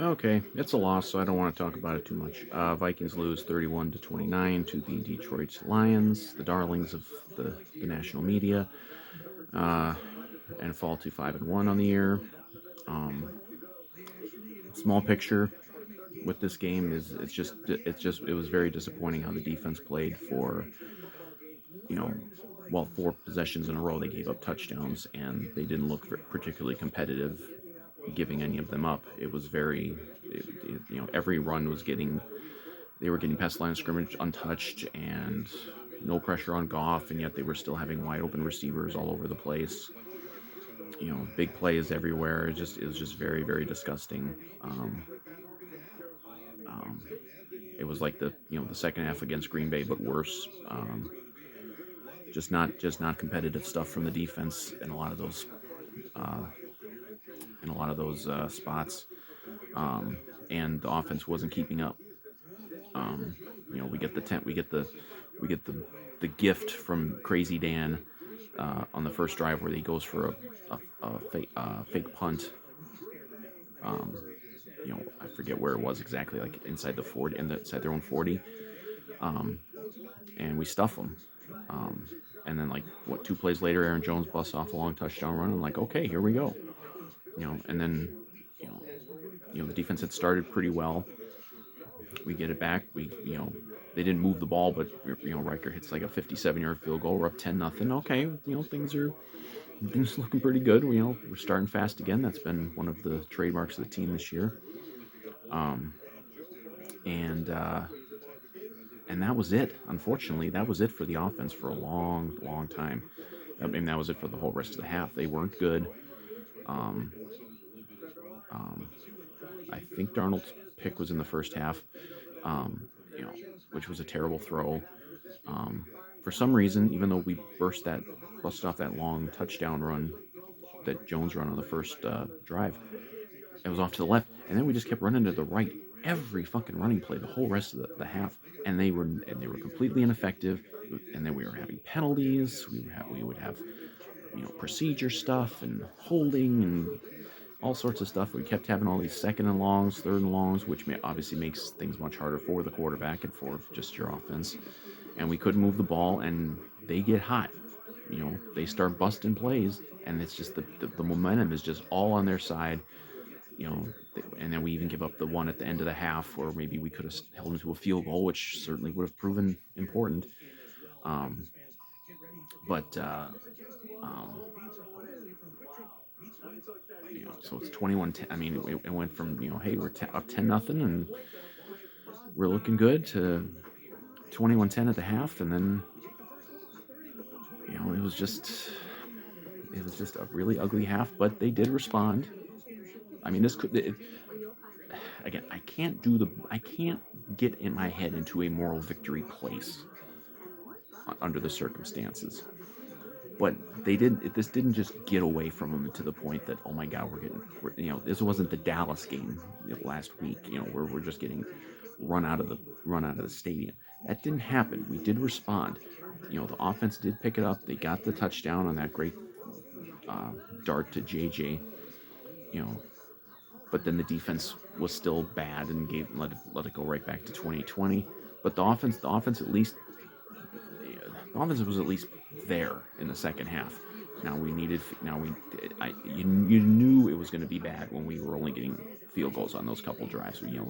Okay, it's a loss, so I don't want to talk about it too much. Vikings lose 31-29 to the Detroit Lions, the darlings of the national media, uh, and fall to 5-1 on the year. Um, Small picture with this game is it was very disappointing how the defense played for you know well, 4 possessions in a row they gave up touchdowns, and they didn't look particularly competitive giving any of them up. It was every run was getting they were getting past the line of scrimmage untouched and no pressure on Goff, and yet they were still having wide open receivers all over the place. Big plays everywhere. It was just very very disgusting. Um, it was like the second half against Green Bay, but worse. Just not competitive stuff from the defense in uh, a lot of those spots, and the offense wasn't keeping up. We get the tent, we get the gift from Crazy Dan on the first drive where he goes for a fake punt. Um, I forget where it was exactly, like inside the 40, inside their own 40, um, and we stuff them. Um, and then, like, what, 2 plays later, Aaron Jones busts off a long touchdown run. I'm like, okay, here we go. And then you know, the defense had started pretty well. We get it back. They didn't move the ball, but Riker hits like a 57-yard field goal. We're up 10-0. Okay, things are looking pretty good. We're starting fast again. That's been one of the trademarks of the team this year. Um, and and that was it. Unfortunately, that was it for the offense for a long, long time. I mean, that was it for the whole rest of the half. They weren't good. Um, um, I think Darnold's pick was in the first half, um, you know, which was a terrible throw. Um, for some reason, even though we busted off that long touchdown run, that Jones run on the first drive, it was off to the left, and then we just kept running to the right every fucking running play the whole rest of the half, and they were completely ineffective. And then we were having penalties. We would have procedure stuff and holding and all sorts of stuff. We kept having all these second and longs, third and longs, which obviously makes things much harder for the quarterback and for just your offense. And we couldn't move the ball, and they get hot. They start busting plays, and it's just the momentum is just all on their side. You know, and then we even give up the one at the end of the half, where maybe we could have held them to a field goal, which certainly would have proven important. Um, but um, so it's 21-10. I mean, it went from hey, we're up 10-0, and we're looking good, to 21-10 at the half, and then it was just a really ugly half. But they did respond. I mean, again, I can't get in my head into a moral victory place under the circumstances. But this didn't just get away from them to the point that, oh my God, this wasn't the Dallas game last week, where we're just getting run out of the stadium. That didn't happen. We did respond. The offense did pick it up. They got the touchdown on that great uh, dart to JJ. You know, but then the defense was still bad and let it go right back to 2020. But the offense was at least there in the second half. Now we needed. Now we. You knew it was going to be bad when we were only getting field goals on those couple drives. It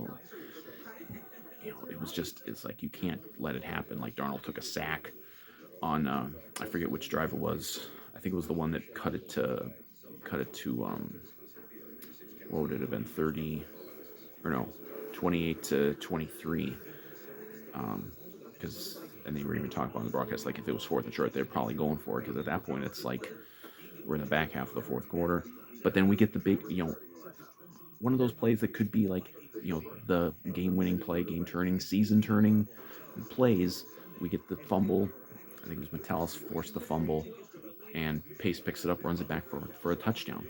was just. It's like you can't let it happen. Like, Darnold took a sack on. I forget which drive it was. I think it was the one that cut it to. What would it have been? 30, or no, 28-23. Because and they were even talking about in the broadcast, like, if it was fourth and short, they're probably going for it, because at that point it's like we're in the back half of the fourth quarter. But then we get the big, one of those plays that could be like, the game-winning play, game-turning, season-turning plays. We get the fumble. I think it was Metellus forced the fumble, and Pace picks it up, runs it back for a touchdown,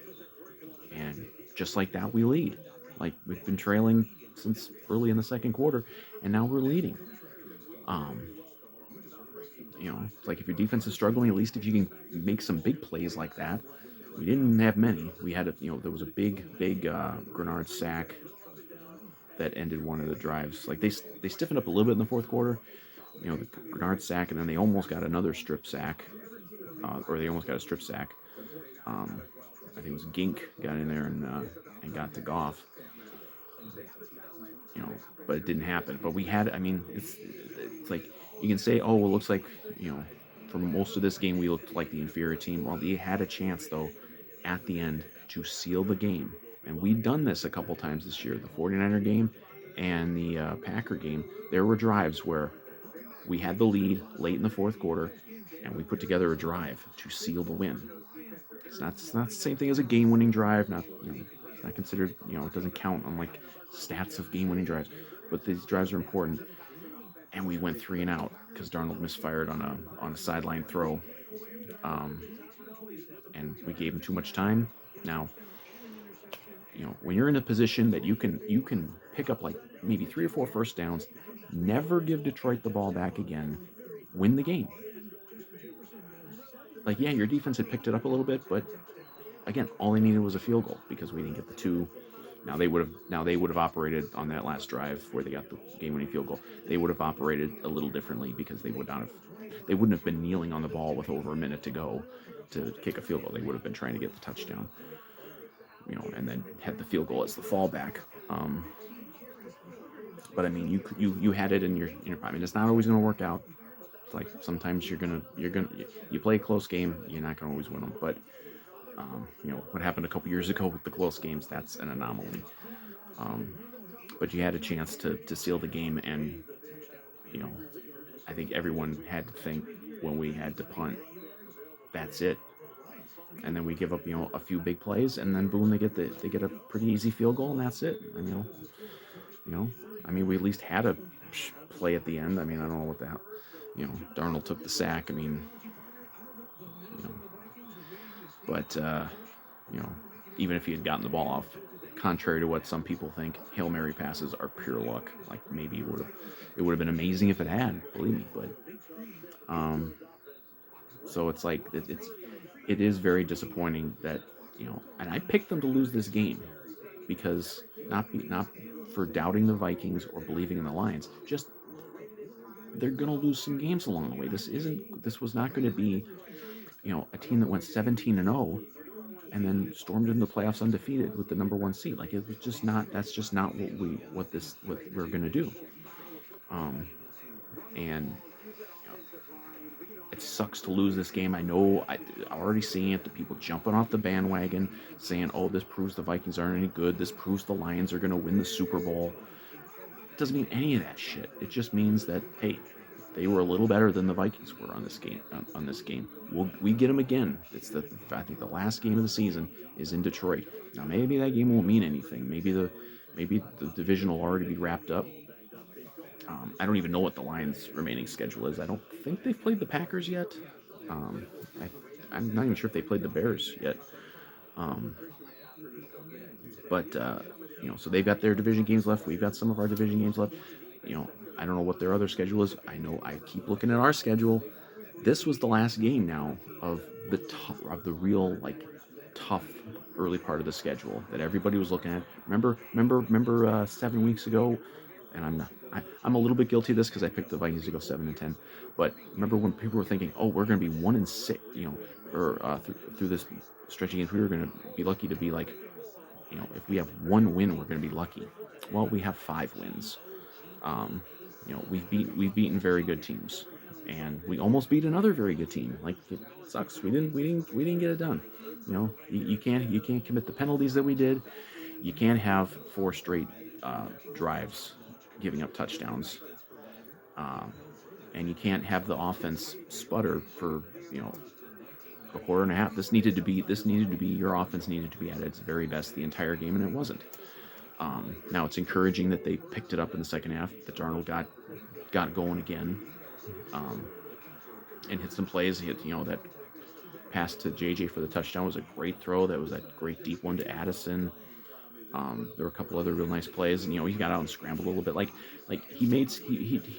and just like that, we lead. Like, we've been trailing since early in the second quarter, and now we're leading. Um, it's like, if your defense is struggling, at least if you can make some big plays like that, We didn't have many. We had there was a big Grenard sack that ended one of the drives. Like they stiffened up a little bit in the fourth quarter. The Grenard sack, and then they almost got another strip sack, or they almost got a strip sack. I think it was Gink got in there and got to Goff. you know, but it didn't happen. But we had, I mean, it's like you can say, oh, well, it looks like, you know, for most of this game we looked like the inferior team. Well, they had a chance though at the end to seal the game, and we've done this a couple times this year. The 49er game and the Packer game, there were drives where we had the lead late in the fourth quarter, and we put together a drive to seal the win. It's not the same thing as a game-winning drive. Not it's not considered. It doesn't count on like stats of game-winning drives, but these drives are important. And we went 3-and-out because Darnold misfired on a sideline throw, and we gave him too much time. Now, when you're in a position that you can pick up like maybe 3 or 4 first downs, never give Detroit the ball back again, win the game. Like, yeah, your defense had picked it up a little bit, but again, all they needed was a field goal because we didn't get the 2. Now they would have operated on that last drive where they got the game-winning field goal. They would have operated a little differently because they wouldn't have been kneeling on the ball with over a minute to go to kick a field goal. They would have been trying to get the touchdown, and then had the field goal as the fallback. But I mean, you had it in your. I mean, it's not always going to work out. It's like sometimes you play a close game, you're not going to always win them. But what happened a couple years ago with the close games, that's an anomaly. But you had a chance to seal the game, and I think everyone had to think when we had to punt, that's it. And then we give up a few big plays, and then boom, they get a pretty easy field goal, and that's it. And, I mean, we at least had a play at the end. I mean, I don't know what the hell. Darnold took the sack. I mean, but even if he had gotten the ball off, contrary to what some people think, Hail Mary passes are pure luck. Like maybe it would have been amazing if it had, believe me. But so it's like it is very disappointing that and I picked them to lose this game because not for doubting the Vikings or believing in the Lions, just they're gonna lose some games along the way. This was not going to be a team that went 17-0 and then stormed into the playoffs undefeated with the number 1 seed. Like it was just not. That's just not what we're gonna do. And it sucks to lose this game. I know. I'm already seeing it. The people jumping off the bandwagon, saying, "Oh, this proves the Vikings aren't any good. This proves the Lions are gonna win the Super Bowl." It doesn't mean any of that shit. It just means that hey, they were a little better than the Vikings were on this game. On this game, we get them again. I think the last game of the season is in Detroit. Now maybe that game won't mean anything. Maybe the division will already be wrapped up. I don't even know what the Lions' remaining schedule is. I don't think they've played the Packers yet. I'm not even sure if they played the Bears yet. But so they've got their division games left. We've got some of our division games left. I don't know what their other schedule is. I know I keep looking at our schedule. This was the last game now of the real like tough early part of the schedule that everybody was looking at. Remember 7 weeks ago, and I'm a little bit guilty of this because I picked the Vikings to go 7-10. But remember when people were thinking, oh, we're going to be 1-6, or through this stretch of games, we were going to be lucky to be like, if we have 1 win, we're going to be lucky. Well, we have 5 wins. We've beaten very good teams, and we almost beat another very good team. Like it sucks. We didn't get it done. You can't commit the penalties that we did. You can't have 4 straight drives giving up touchdowns, and you can't have the offense sputter for a quarter and a half. Your offense needed to be at its very best the entire game, and it wasn't. Now it's encouraging that they picked it up in the second half. That Darnold got going again, and hit some plays. That pass to JJ for the touchdown was a great throw. That was that great deep one to Addison. There were a couple other real nice plays, and he got out and scrambled a little bit. Like he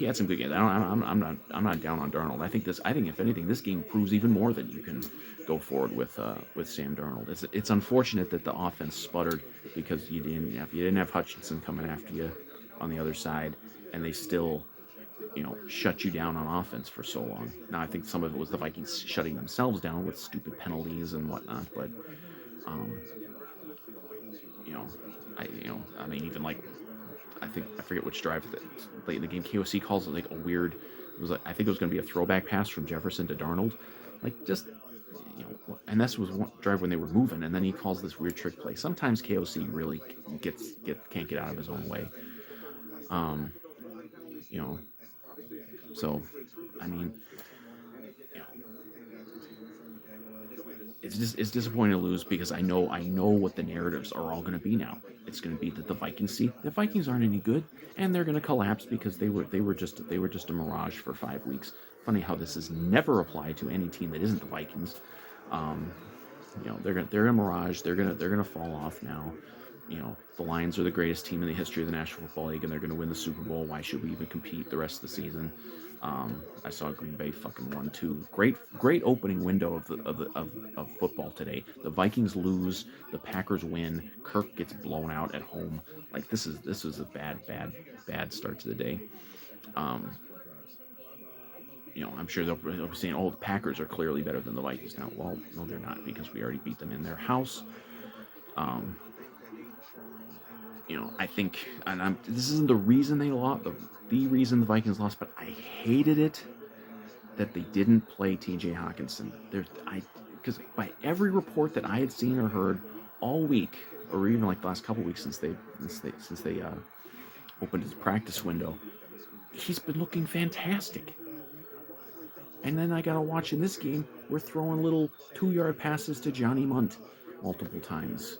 had some good games. I'm not down on Darnold. I think if anything, this game proves even more that you can go forward with Sam Darnold. It's unfortunate that the offense sputtered because you didn't have Hutchinson coming after you on the other side, and they still shut you down on offense for so long. Now I think some of it was the Vikings shutting themselves down with stupid penalties and whatnot, but um, you know, I mean, even like I forget which drive late in the game. KOC calls it like a weird. It was like I think it was going to be a throwback pass from Jefferson to Darnold, like just and this was one drive when they were moving, and then he calls this weird trick play. Sometimes KOC really can't get out of his own way. Um, you know, so I mean, you know, it's disappointing to lose because I know what the narratives are all going to be now. It's going to be that the Vikings aren't any good, and they're going to collapse because they were just a mirage for 5 weeks. Funny how this is never applied to any team that isn't the Vikings. Um, they're a mirage. They're gonna fall off now. The Lions are the greatest team in the history of the National Football League, and they're gonna win the Super Bowl. Why should we even compete the rest of the season? I saw Green Bay fucking won too. Great opening window of football today. The Vikings lose, the Packers win. Kirk gets blown out at home. Like this is a bad start to the day. Um, I'm sure they'll be saying, "Oh, the Packers are clearly better than the Vikings now." Well, no, they're not because we already beat them in their house. Um, I think, and this isn't the reason they lost, the reason the Vikings lost, but I hated it that they didn't play T.J. Hawkinson. Because by every report that I had seen or heard all week, or even like the last couple weeks since they opened his practice window, he's been looking fantastic. And then I gotta watch in this game, we're throwing little 2-yard passes to Johnny Munt multiple times.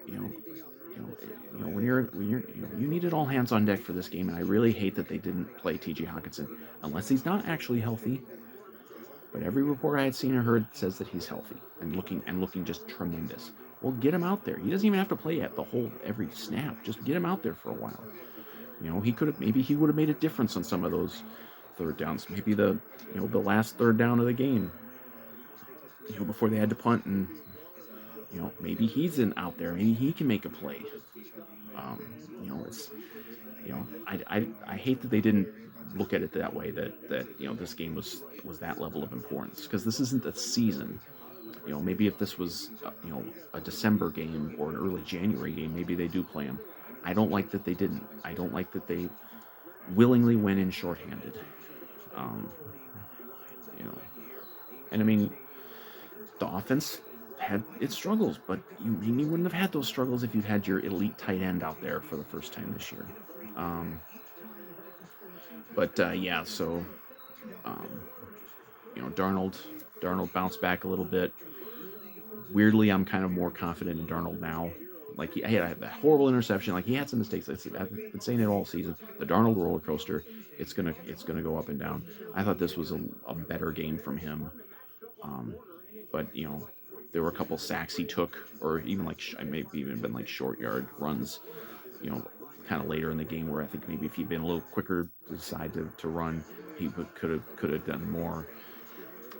You know, when you needed all hands on deck for this game, and I really hate that they didn't play T.J. Hawkinson unless he's not actually healthy. But every report I had seen or heard says that he's healthy and looking just tremendous. Well, get him out there. He doesn't even have to play at the whole every snap. Just get him out there for a while. Maybe he would have made a difference on some of those third downs. Maybe the last third down of the game, before they had to punt, and maybe he's out there. Maybe he can make a play. Um, it's I hate that they didn't look at it that way. That this game was that level of importance, because this isn't the season. Maybe if this was a December game or an early January game, maybe they do play him. I don't like that they didn't. I don't like that they willingly went in shorthanded. Um, you know, and I mean, the offense had its struggles, but you maybe wouldn't have had those struggles if you had your elite tight end out there for the first time this year. Um, but yeah, so um, Darnold bounced back a little bit. Weirdly, I'm kind of more confident in Darnold now. Like he had that horrible interception. Like he had some mistakes. I've been saying it all season. The Darnold roller coaster. It's gonna go up and down. I thought this was a better game from him. Um, but there were a couple sacks he took, or even like maybe even been like short yard runs. You know, kind of later in the game where I think maybe if he'd been a little quicker to decide to run, he could have done more.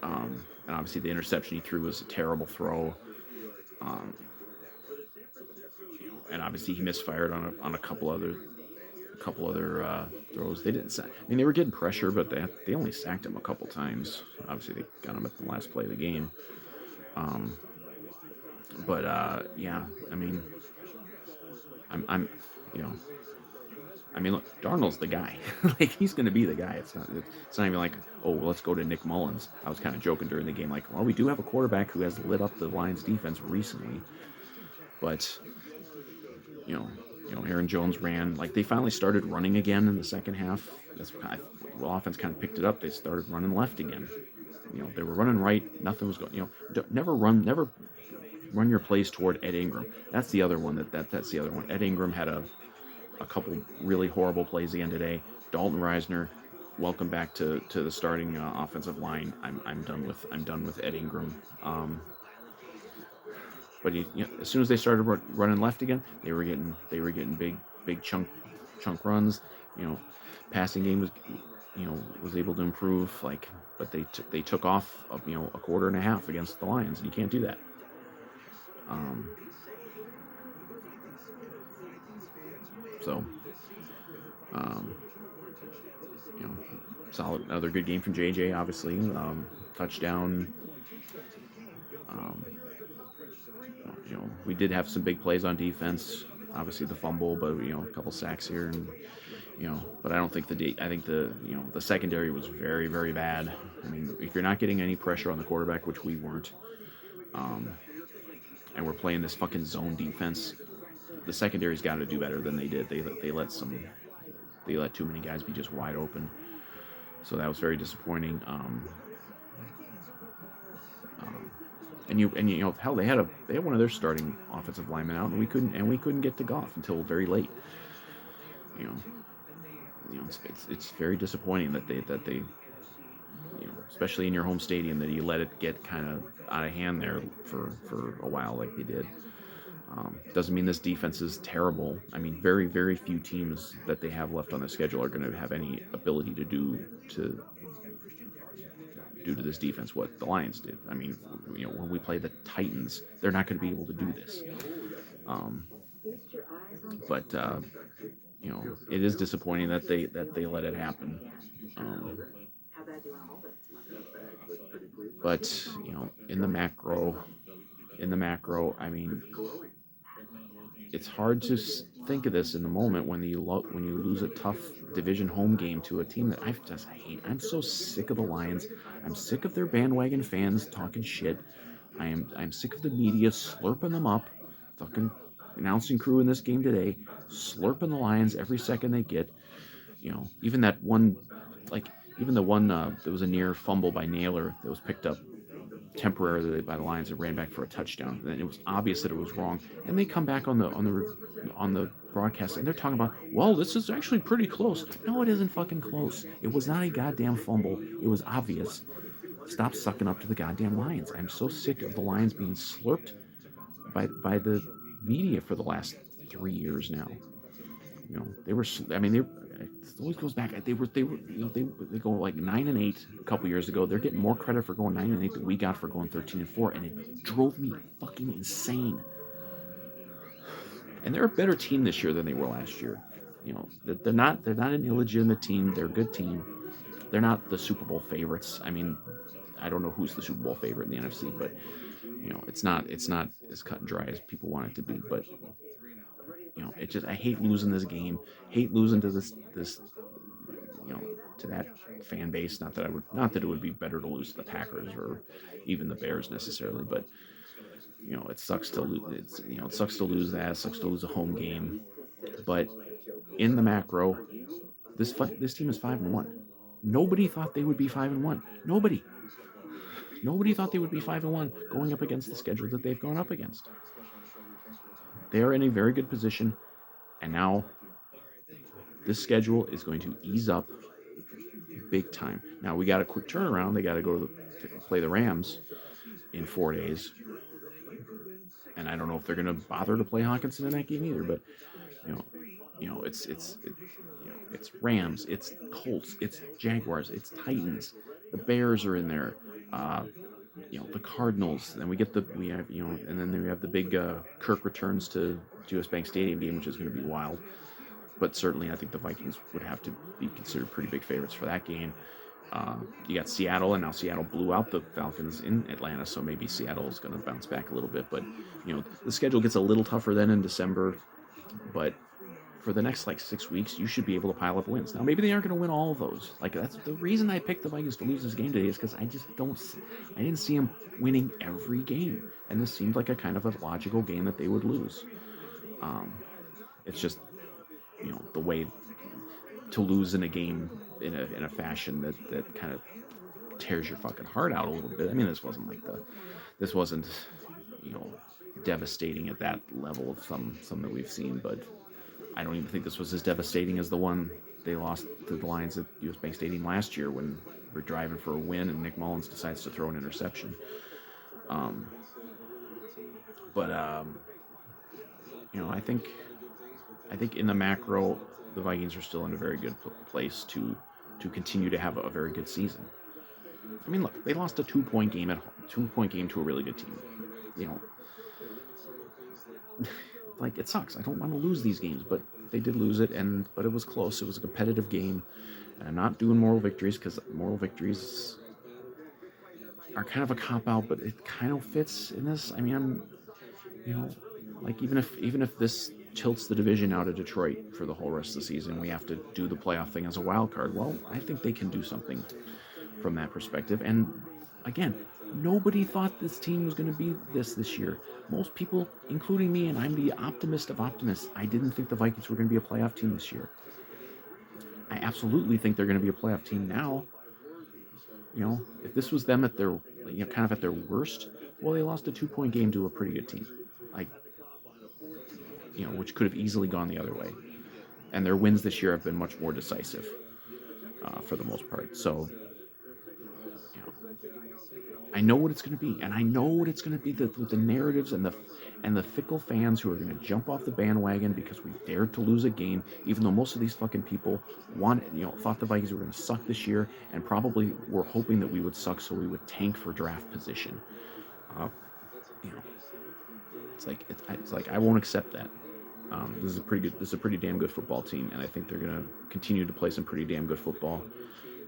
And obviously the interception he threw was a terrible throw. Um, and obviously he misfired on a couple other throws. They didn't sack. I mean, they were getting pressure, but they only sacked him a couple times. Obviously they got him at the last play of the game. Um, but yeah, I mean, I'm you know. I mean, look, Darnold's the guy. Like he's going to be the guy. It's not even like, oh, well, let's go to Nick Mullins. I was kind of joking during the game, like, well, we do have a quarterback who has lit up the Lions defense recently, but you know, Aaron Jones ran. Like they finally started running again in the second half. Offense kind of picked it up. They started running left again. They were running right. Nothing was going. Never run your plays toward Ed Ingram. That's the other one. That's the other one. Ed Ingram had a couple really horrible plays again today. Dalton Reisner, welcome back to the starting offensive line. I'm done with Ed Ingram. But as soon as they started running left again, they were getting big chunk runs. You know, passing game was able to improve. But they took off a quarter and a half against the Lions, and you can't do that. So, um, you know, solid, another good game from JJ. Obviously, touchdown. Um, we did have some big plays on defense. Obviously, the fumble, but a couple sacks here, and But I don't think I think the secondary was very, very bad. I mean, if you're not getting any pressure on the quarterback, which we weren't, and we're playing this fucking zone defense, the secondary's got to do better than they did. They let too many guys be just wide open. So that was very disappointing. Hell, they had one of their starting offensive linemen out, and we couldn't get to Goff until very late. It's very disappointing that they especially in your home stadium, that you let it get kind of out of hand there for a while like they did. Doesn't mean this defense is terrible. I mean, very, very few teams that they have left on the schedule are going to have any ability to do to this defense what the Lions did. I mean, when we play the Titans, they're not going to be able to do this. But it is disappointing that they let it happen. But in the macro, I mean, it's hard to think of this in the moment when you lose a tough division home game to a team that I just hate. I'm so sick of the Lions. I'm sick of their bandwagon fans talking shit. I'm sick of the media slurping them up. Fucking announcing crew in this game today, slurping the Lions every second they get. Even that one, even the one there was a near fumble by Naylor that was picked up temporarily by the Lions and ran back for a touchdown. And it was obvious that it was wrong. And they come back on the broadcast and they're talking about, well, this is actually pretty close. No, it isn't fucking close. It was not a goddamn fumble. It was obvious. Stop sucking up to the goddamn Lions. I'm so sick of the Lions being slurped by the media for the last 3 years now. They were. I mean, it always goes back. They go like 9-8 a couple years ago. They're getting more credit for going 9-8 than we got for going 13-4, and it drove me fucking insane. And they're a better team this year than they were last year. They're not an illegitimate team. They're a good team. They're not the Super Bowl favorites. I mean, I don't know who's the Super Bowl favorite in the NFC, but it's not as cut and dry as people want it to be. But I hate losing this game. Hate losing to this to that fan base. Not that it would be better to lose to the Packers or even the Bears necessarily, but it sucks to lose. It sucks to lose that. It sucks to lose a home game. But in the macro, this team is 5-1. Nobody thought they would be 5-1. Nobody thought they would be 5-1 going up against the schedule that they've gone up against. They are in a very good position, and now this schedule is going to ease up big time. Now we got a quick turnaround. They got to go play the Rams in 4 days, and I don't know if they're going to bother to play Hawkinson in that game either. But it's Rams, it's Colts, it's Jaguars, it's Titans. The Bears are in there. The Cardinals. Then we have and then we have the big Kirk returns to US Bank Stadium game, which is going to be wild. But certainly, I think the Vikings would have to be considered pretty big favorites for that game. You got Seattle, and now Seattle blew out the Falcons in Atlanta, so maybe Seattle is going to bounce back a little bit. But the schedule gets a little tougher then in December. But for the next 6 weeks, you should be able to pile up wins. Now, maybe they aren't going to win all of those. That's the reason I picked the Vikings to lose this game today, is because I didn't see them winning every game, and this seemed like a kind of a logical game that they would lose. It's just the way to lose in a game in a fashion that kind of tears your fucking heart out a little bit. I mean, this wasn't devastating at that level of some that we've seen, but I don't even think this was as devastating as the one they lost to the Lions at US Bank Stadium last year when we're driving for a win and Nick Mullins decides to throw an interception. But I think in the macro, the Vikings are still in a very good place to continue to have a very good season. I mean, look, they lost a 2 point game at home, 2 point game to a really good team. You know, like it sucks. I don't want to lose these games, but they did lose it, but it was close. It was a competitive game, and I'm not doing moral victories because moral victories are kind of a cop out, but it kind of fits in this. I mean, you know, like even if this tilts the division out of Detroit for the whole rest of the season, we have to do the playoff thing as a wild card. Well, I think they can do something from that perspective. And again, nobody thought this team was going to be this year. Most people, including me, and I'm the optimist of optimists, I didn't think the Vikings were going to be a playoff team this year. I absolutely think they're going to be a playoff team now. You know, if this was them at their, kind of at their worst, well, they lost a 2 point game to a pretty good team, like, which could have easily gone the other way. And their wins this year have been much more decisive, for the most part. So, you know, I know what it's going to be, and I know what it's going to be with the narratives and the fickle fans who are going to jump off the bandwagon because we dared to lose a game, even though most of these fucking people thought the Vikings were going to suck this year, and probably were hoping that we would suck so we would tank for draft position. Uh, you know, it's like I won't accept that. This is a pretty damn good football team, and I think they're going to continue to play some pretty damn good football.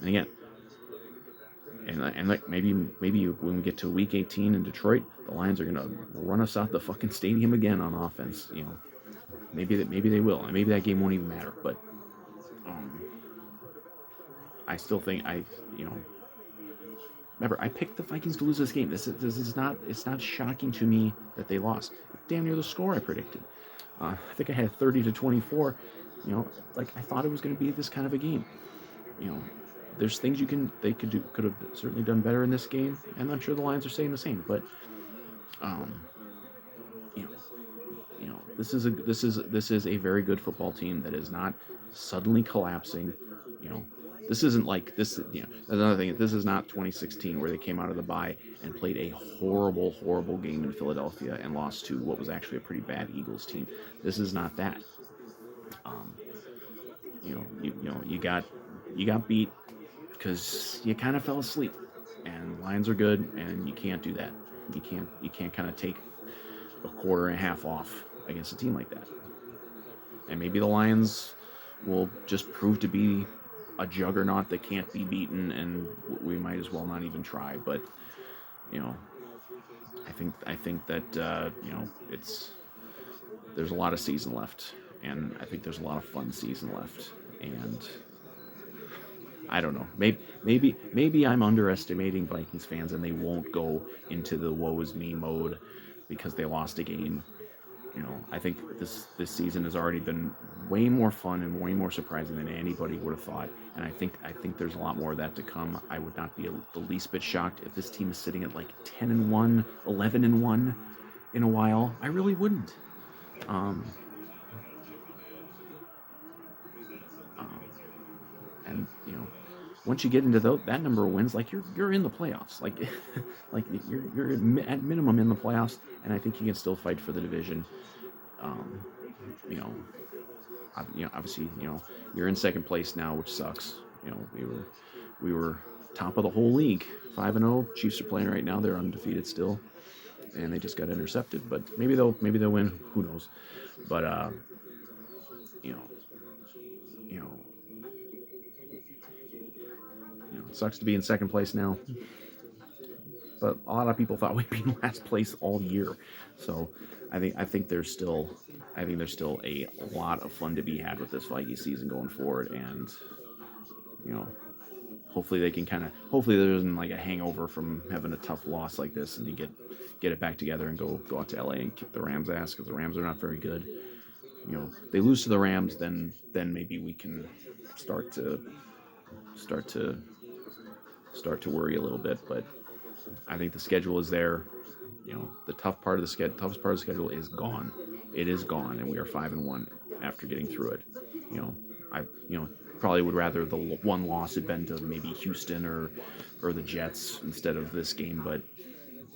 And again, and like maybe when we get to week 18 in Detroit, the Lions are gonna run us out the fucking stadium again on offense. Maybe they will, and maybe that game won't even matter. But I still think remember, I picked the Vikings to lose this game. This is not, it's not shocking to me that they lost. It's damn near the score I predicted. I think I had 30-24. Like I thought it was going to be this kind of a game. There's things they could have certainly done better in this game, and I'm sure the Lions are saying the same. But, this is a very good football team that is not suddenly collapsing. This isn't like this. Another thing. This is not 2016 where they came out of the bye and played a horrible game in Philadelphia and lost to what was actually a pretty bad Eagles team. This is not that. You got beat because you kind of fell asleep, and Lions are good, and you can't do that. You can't kind of take a quarter and a half off against a team like that. And maybe the Lions will just prove to be a juggernaut that can't be beaten, and we might as well not even try. But I think that there's a lot of season left, and I think there's a lot of fun season left, and I don't know. Maybe I'm underestimating Vikings fans, and they won't go into the woe is me mode because they lost a game. I think this season has already been way more fun and way more surprising than anybody would have thought, and I think there's a lot more of that to come. I would not be the least bit shocked if this team is sitting at like 10-1, 11-1 in a while. I really wouldn't. And once you get into that number of wins, like you're in the playoffs, like like you're at minimum in the playoffs, and I think you can still fight for the division. Obviously, you're in second place now, which sucks. We were top of the whole league, 5-0. Chiefs are playing right now; they're undefeated still, and they just got intercepted. But maybe they'll win. Who knows? But it sucks to be in second place now. But a lot of people thought we'd be in last place all year. So I think there's still a lot of fun to be had with this Vikings season going forward, and hopefully they can hopefully there isn't like a hangover from having a tough loss like this, and you get it back together and go out to LA and kick the Rams' ass, because the Rams are not very good. They lose to the Rams, then maybe we can start to worry a little bit. But I think the schedule is there. The toughest part of the schedule is gone. It is gone, and we are 5-1 after getting through it. I probably would rather the one loss had been to maybe Houston or the Jets instead of this game, but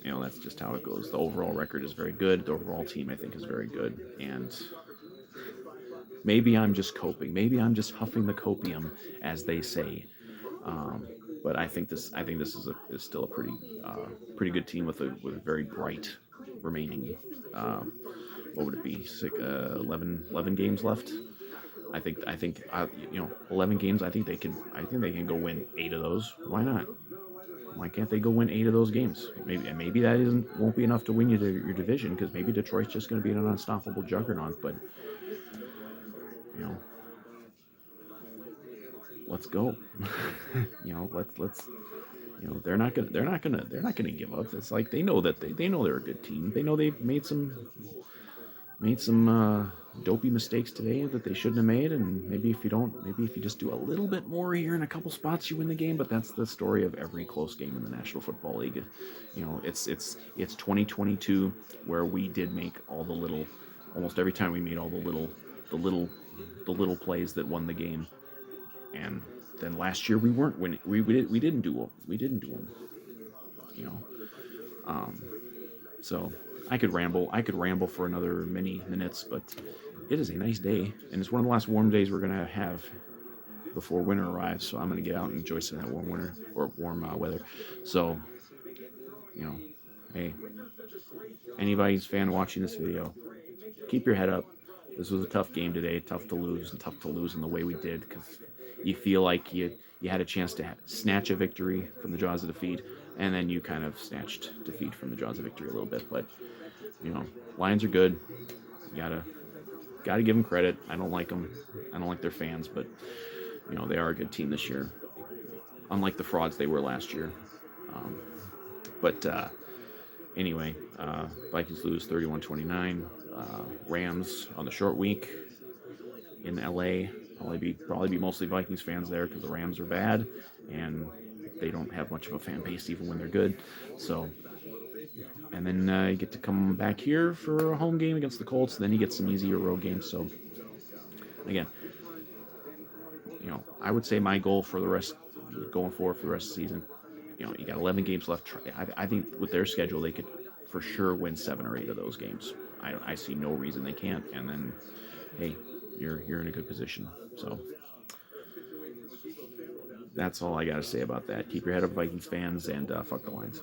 That's just how it goes. The overall record is very good. The overall team, I think, is very good. And maybe I'm just coping. Maybe I'm just huffing the copium, as they say. Um, but I think this is still a pretty good team with a very bright remaining. Uh, what would it be? 11 games left. I think 11 games. I think they can go win 8 of those. Why not? Why can't they go win 8 of those games? Maybe that isn't won't be enough to win you your division, because maybe Detroit's just going to be an unstoppable juggernaut. But you know, let's go. Let's they're not gonna give up. It's like they know that they know they're a good team. They know they've made some dopey mistakes today that they shouldn't have made, and maybe if you just do a little bit more here in a couple spots, you win the game. But that's the story of every close game in the National Football League. It's 2022, where we did make all the little, almost every time we made all the little the little plays that won the game. And then last year we weren't winning. We didn't do them. We didn't do them. You know. Um, So I could ramble. I could ramble for another many minutes, but it is a nice day, and it's one of the last warm days we're gonna have before winter arrives. So I'm gonna get out and enjoy some of that warm winter or warm weather. So you know, hey, anybody's fan watching this video, keep your head up. This was a tough game today. Tough to lose, and tough to lose in the way we did, because you feel like you had a chance to snatch a victory from the jaws of defeat, and then you kind of snatched defeat from the jaws of victory a little bit. But you know, Lions are good. You gotta give them credit. I don't like them. I don't like their fans, but they are a good team this year. Unlike the frauds they were last year. Um, but anyway, Vikings lose 31-29. Rams on the short week in LA. Probably be mostly Vikings fans there, because the Rams are bad and they don't have much of a fan base even when they're good. So, and then you get to come back here for a home game against the Colts. And then you get some easier road games. So again, I would say my goal for the rest, going forward for the rest of the season, you got 11 games left. I think with their schedule, they could for sure win 7 or 8 of those games. I see no reason they can't. And then, hey, you're in a good position. So that's all I got to say about that. Keep your head up, Vikings fans, and fuck the Lions.